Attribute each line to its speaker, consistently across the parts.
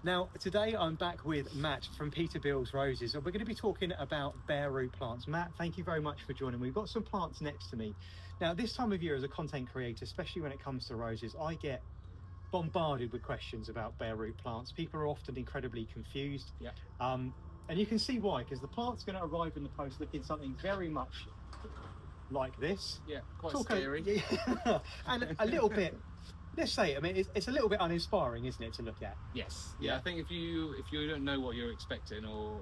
Speaker 1: Now, today I'm back with Matt from Beales Roses, and we're going to be talking about bare root plants. Matt, thank you very much for joining. We've got some plants next to me. Now, this time of year as a content creator, especially when it comes to roses, I get bombarded with questions about bare root plants. People are often incredibly confused.
Speaker 2: Yeah.
Speaker 1: And you can see why, because the plant's going to arrive in the post looking something very much like this.
Speaker 2: Yeah, quite scary.
Speaker 1: And a little bit, let's say, I mean, it's a little bit uninspiring, isn't it, to look at?
Speaker 2: Yes. Yeah, I think if you don't know what you're expecting, or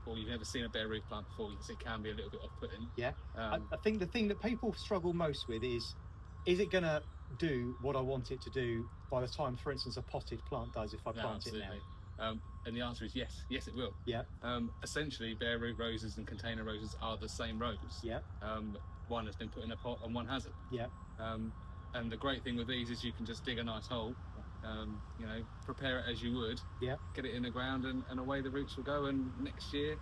Speaker 2: you've never seen a bare root plant before, it can be a little bit off-putting.
Speaker 1: Yeah. I think the thing that people struggle most with is it going to do what I want it to do by the time, for instance, a potted plant does if I plant it now?
Speaker 2: And the answer is yes. Yes, it will.
Speaker 1: Yeah.
Speaker 2: Essentially, bare root roses and container roses are the same rose.
Speaker 1: Yeah.
Speaker 2: One has been put in a pot and one hasn't.
Speaker 1: Yeah.
Speaker 2: And the great thing with these is you can just dig a nice hole, prepare it as you would, get it in the ground, and away the roots will go, and next year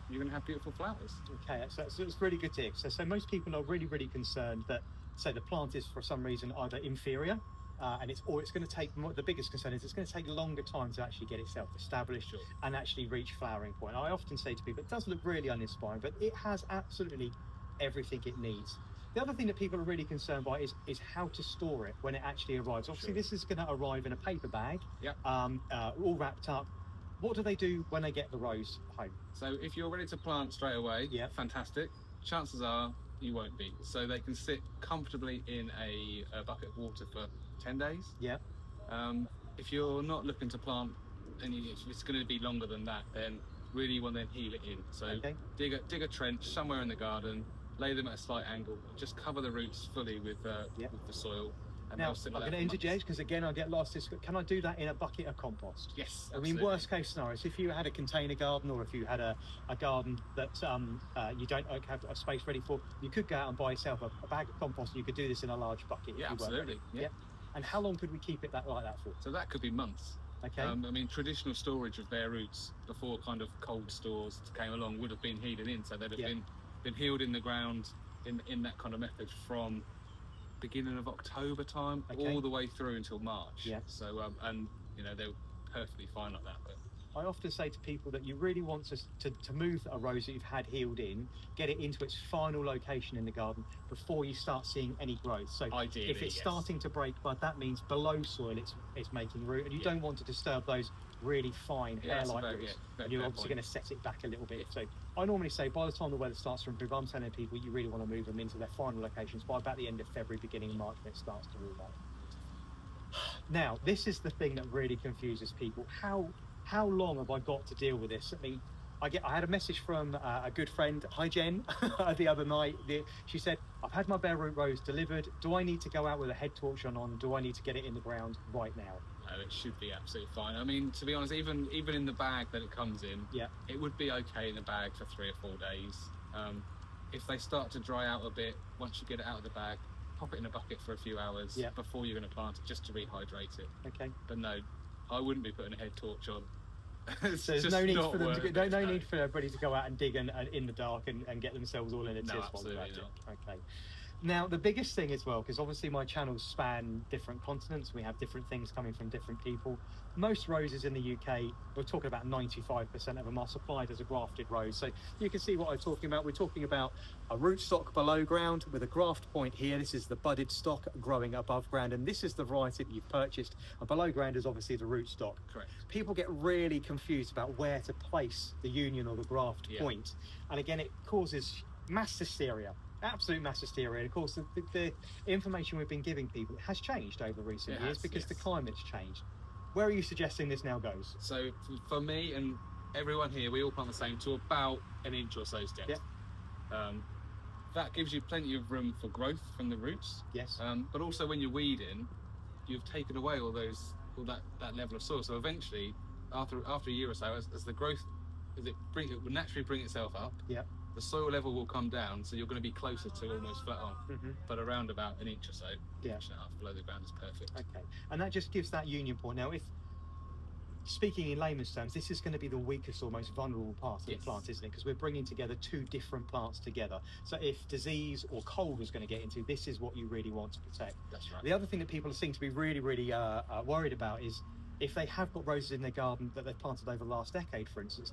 Speaker 2: you're going to have beautiful flowers. Okay, so it's really good to hear. So most people are really, really concerned that, say, the plant is for some reason either inferior, and it's going to take more, the biggest concern is it's going to take longer time to actually get itself established and actually reach flowering point. I often say to people, it does look really uninspiring, but it has absolutely everything it needs. The other thing that people are really concerned by is how to store it when it actually arrives. Obviously, this is going to arrive in a paper bag, all wrapped up. What do they do when they get the rose home? So if you're ready to plant straight away, fantastic. Chances are you won't be. So they can sit comfortably in a bucket of water for 10 days. Yeah. If you're not looking to plant, and it's going to be longer than that, then really you want to then heal it in. So dig a trench somewhere in the garden, lay them at a slight angle, just cover the roots fully with the soil. And now, I'm going to interject because again I get lost. Can I do that in a bucket of compost? Yes, absolutely. I mean, worst case scenario, so if you had a container garden, or if you had a garden that you don't have a space ready for, you could go out and buy yourself a bag of compost, and you could do this in a large bucket. Yeah, absolutely. Yeah. And how long could we keep it like that for? So that could be months. Okay. I mean, traditional storage of bare roots before kind of cold stores came along would have been heated in, so they'd have been healed in the ground in that kind of method from beginning of October time all the way through until March. Yeah. So they're perfectly fine like that. But I often say to people that you really want to move a rose that you've had healed in, get it into its final location in the garden before you start seeing any growth. So ideally, if it's starting to break bud, that means below soil it's making root, and you don't want to disturb those really fine hair-like roots. And you're obviously going to set it back a little bit. So I normally say by the time the weather starts to improve, I'm telling people you really want to move them into their final locations by about the end of February, beginning of March, when it starts to move up. Now, this is the thing that really confuses people. How long have I got to deal with this? I mean, I had a message from a good friend, hi Jen, the other night. She said, I've had my bare root rose delivered. Do I need to go out with a head torch on? Do I need to get it in the ground right now? No, it should be absolutely fine. I mean, to be honest, even in the bag that it comes in, it would be okay in the bag for 3 or 4 days. If they start to dry out a bit, once you get it out of the bag, pop it in a bucket for a few hours before you're going to plant it, just to rehydrate it. Okay. But no, I wouldn't be putting a head torch on. So there's no need for them need for everybody to go out and dig in the dark and get themselves all in a tiz while they're at it. Okay. Now, the biggest thing as well, because obviously my channels span different continents, we have different things coming from different people. Most roses in the UK, we're talking about 95% of them are supplied as a grafted rose. So you can see what I'm talking about. We're talking about a rootstock below ground with a graft point here. This is the budded stock growing above ground, and this is the variety that you've purchased. And below ground is obviously the rootstock. Correct. People get really confused about where to place the union or the graft point. And again, it causes mass hysteria. Absolute mass hysteria. And of course, the information we've been giving people has changed over recent years because the climate's changed. Where are you suggesting this now goes? So for me and everyone here, we all plant the same to about 1 inch or so's depth. That gives you plenty of room for growth from the roots. Yes. But also when you're weeding, you've taken away all that level of soil. So eventually, after a year or so, as the growth, it will naturally bring itself up. Yeah. The soil level will come down, so you're going to be closer to almost flat on, but around about 1 inch or so, 1.5 below the ground is perfect. Okay, and that just gives that union point. Now, if speaking in layman's terms, this is going to be the weakest or most vulnerable part of the plant, isn't it? Because we're bringing together 2 different plants together. So if disease or cold was going to get into, this is what you really want to protect. That's right. The other thing that people seem to be really, really worried about is
Speaker 1: if they have got roses in their garden that they've planted over the last decade, for instance,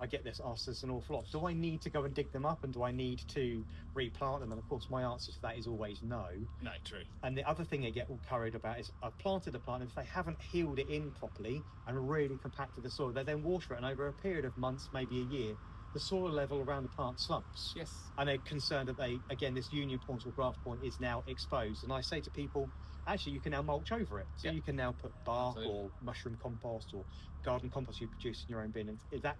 Speaker 1: I get this asked this an awful lot, do I need to go and dig them up, and do I need to replant them? And of course my answer to that is always no.
Speaker 2: No, true.
Speaker 1: And the other thing I get all carried about is I've planted a plant, and if they haven't healed it in properly and really compacted the soil, they then water it, and over a period of months, maybe a year, the soil level around the plant slumps.
Speaker 2: Yes.
Speaker 1: And they're concerned that this union point or graft point is now exposed. And I say to people, actually, you can now mulch over it. So you can now put bark or mushroom compost or garden compost you produce in your own bin. And is that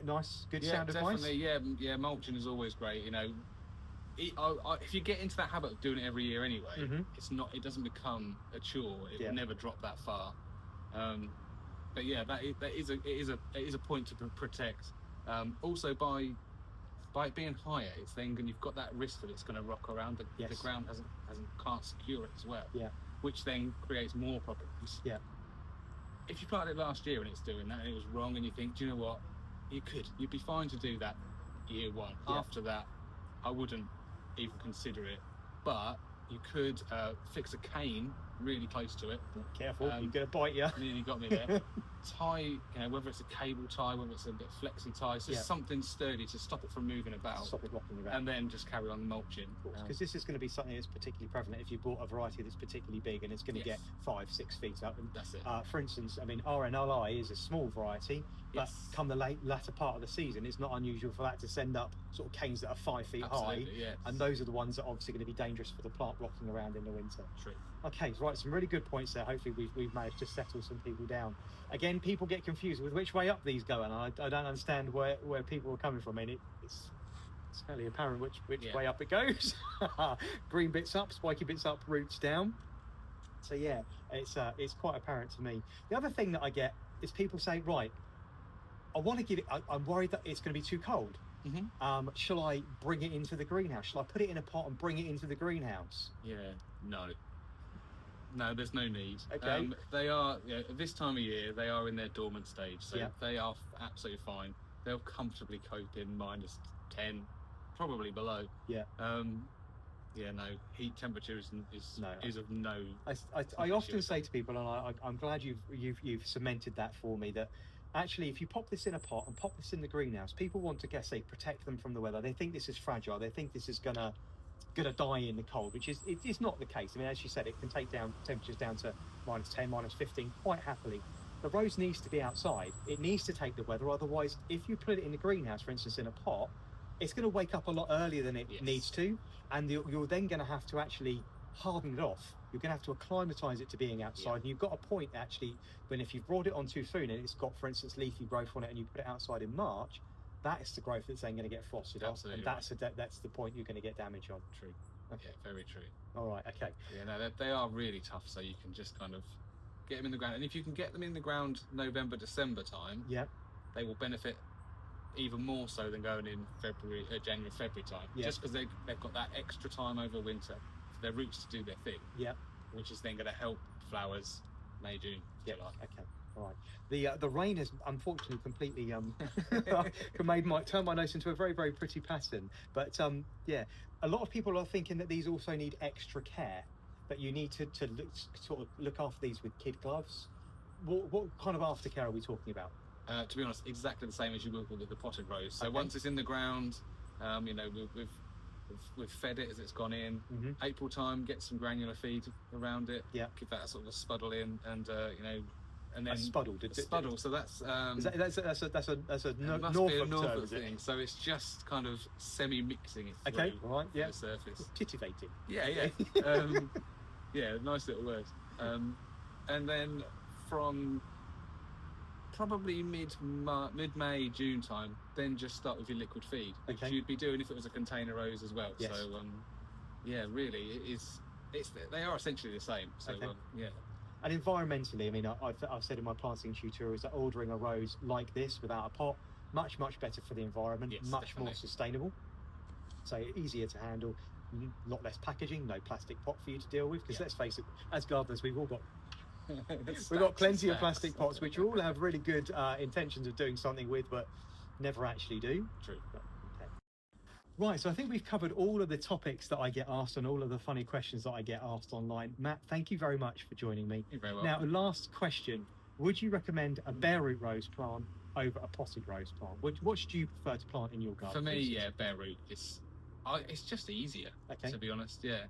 Speaker 1: nice, good sound advice?
Speaker 2: Definitely. Yeah, mulching is always great. You know, if you get into that habit of doing it every year anyway, it doesn't become a chore. It will never drop that far. But yeah, it is a point to protect. Also by it being higher, it's then you've got that risk that it's going to rock around. The ground can't secure it as well. Yeah. Which then creates more problems. Yeah. If you planted it last year and it's doing that and it was wrong, and you think, do you know what, you'd be fine to do that year one. Yeah. After that, I wouldn't even consider it. But you could fix a cane really close to it.
Speaker 1: Careful, you're going to bite you.
Speaker 2: Nearly got me there. Tie, whether it's a cable tie, whether it's a bit flexi tie, so something sturdy to stop it from moving about.
Speaker 1: Stop it rocking around.
Speaker 2: And then just carry on mulching.
Speaker 1: Because this is going to be something that's particularly prevalent if you bought a variety that's particularly big and it's going to get 5-6 feet up. And,
Speaker 2: that's it.
Speaker 1: For instance, I mean, RNLI is a small variety, but come the latter part of the season, it's not unusual for that to send up sort of canes that are 5 feet high. Yes. And those are the ones that are obviously going to be dangerous for the plant rocking around in the winter.
Speaker 2: True.
Speaker 1: Okay, right, some really good points there. Hopefully we've managed to settle some people down. Again, people get confused with which way up these go, and I don't understand where people are coming from. I mean, it's fairly apparent which way up it goes. Green bits up, spiky bits up, roots down. So yeah, it's quite apparent to me. The other thing that I get is people say, right, I want to give it, I'm worried that it's going to be too cold. Shall I bring it into the greenhouse? Shall I put it in a pot and bring it into the greenhouse?
Speaker 2: Yeah, no, there's no need.
Speaker 1: Okay.
Speaker 2: They are, this time of year, they are in their dormant stage, so they are absolutely fine. They'll comfortably cope in -10, probably below.
Speaker 1: Yeah.
Speaker 2: No, heat temperature is of no.
Speaker 1: I often say to people, and I'm glad you've cemented that for me, that actually, if you pop this in a pot and pop this in the greenhouse, people want to protect them from the weather. They think this is fragile. They think this is gonna die in the cold, which it's not the case. I mean, as you said, it can take down temperatures down to -10, -15 quite happily. The rose needs to be outside. It needs to take the weather. Otherwise, if you put it in the greenhouse, for instance, in a pot, it's going to wake up a lot earlier than it needs to, and you're then going to have to actually harden it off. You're going to have to acclimatise it to being outside. And you've got a point actually when if you've brought it on too soon and it's got, for instance, leafy growth on it, and you put it outside in March, that is the growth that's then going to get frosted off, and that's the point you're going to get damage on.
Speaker 2: True. Okay, very true.
Speaker 1: All right. Okay.
Speaker 2: Yeah, no, they are really tough. So you can just kind of get them in the ground, and if you can get them in the ground November, December time, they will benefit even more so than going in January, February time. Just because they've got that extra time over winter for their roots to do their thing. Which is then going to help flowers May, June, July. Okay.
Speaker 1: All right. The rain has unfortunately completely turned my nose into a very, very pretty pattern. But a lot of people are thinking that these also need extra care, that you need to look after these with kid gloves. What kind of aftercare are we talking about?
Speaker 2: To be honest, exactly the same as you would with the potted rose. So once it's in the ground, we've fed it as it's gone in. April time, get some granular feed around it. Give that a sort of a spuddle in, and and then
Speaker 1: a spuddle.
Speaker 2: Spuddle. So that's
Speaker 1: that's a
Speaker 2: Norfolk thing. So it's just kind of semi-mixing it through the surface.
Speaker 1: Titivating.
Speaker 2: Yeah, nice little word. And then from probably mid-May, June time, then just start with your liquid feed, which you'd be doing if it was a container rose as well. So really, they are essentially the same. So
Speaker 1: And environmentally, I mean, I've said in my planting tutorials that ordering a rose like this without a pot, much better for the environment, much more sustainable, so easier to handle, a lot less packaging, no plastic pot for you to deal with, because let's face it, as gardeners, we've got plenty of plastic pots which all have really good intentions of doing something with, but never actually do.
Speaker 2: True.
Speaker 1: Right, so I think we've covered all of the topics that I get asked and all of the funny questions that I get asked online. Matt, thank you very much for joining me.
Speaker 2: You're very welcome.
Speaker 1: Now, last question. Would you recommend a bare root rose plant over a potted rose plant? What should you prefer to plant in your garden?
Speaker 2: For me, yeah, bare root is. It's just easier, to be honest. Yeah.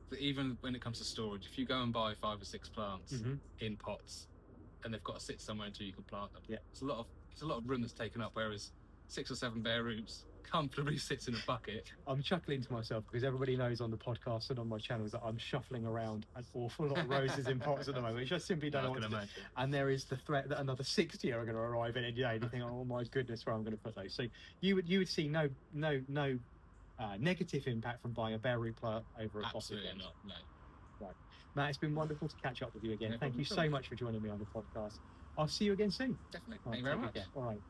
Speaker 2: But even when it comes to storage, if you go and buy 5 or 6 plants in pots, and they've got to sit somewhere until you can plant them, it's a lot of room that's taken up. Whereas 6 or 7 bare roots comfortably sits in a bucket.
Speaker 1: I'm chuckling to myself because everybody knows on the podcast and on my channels that I'm shuffling around an awful lot of roses in pots at the moment, which I simply don't know what to do. And there is the threat that another 60 are going to arrive any day, and you think, oh my goodness, where I'm going to put those. So you would see no negative impact from buying a bare root plant over a potted rose?
Speaker 2: Absolutely not, no.
Speaker 1: Right. Matt, it's been wonderful to catch up with you again.
Speaker 2: No
Speaker 1: Thank you so much for joining me on the podcast. I'll see you again soon.
Speaker 2: Definitely. Thank you very much.
Speaker 1: All right.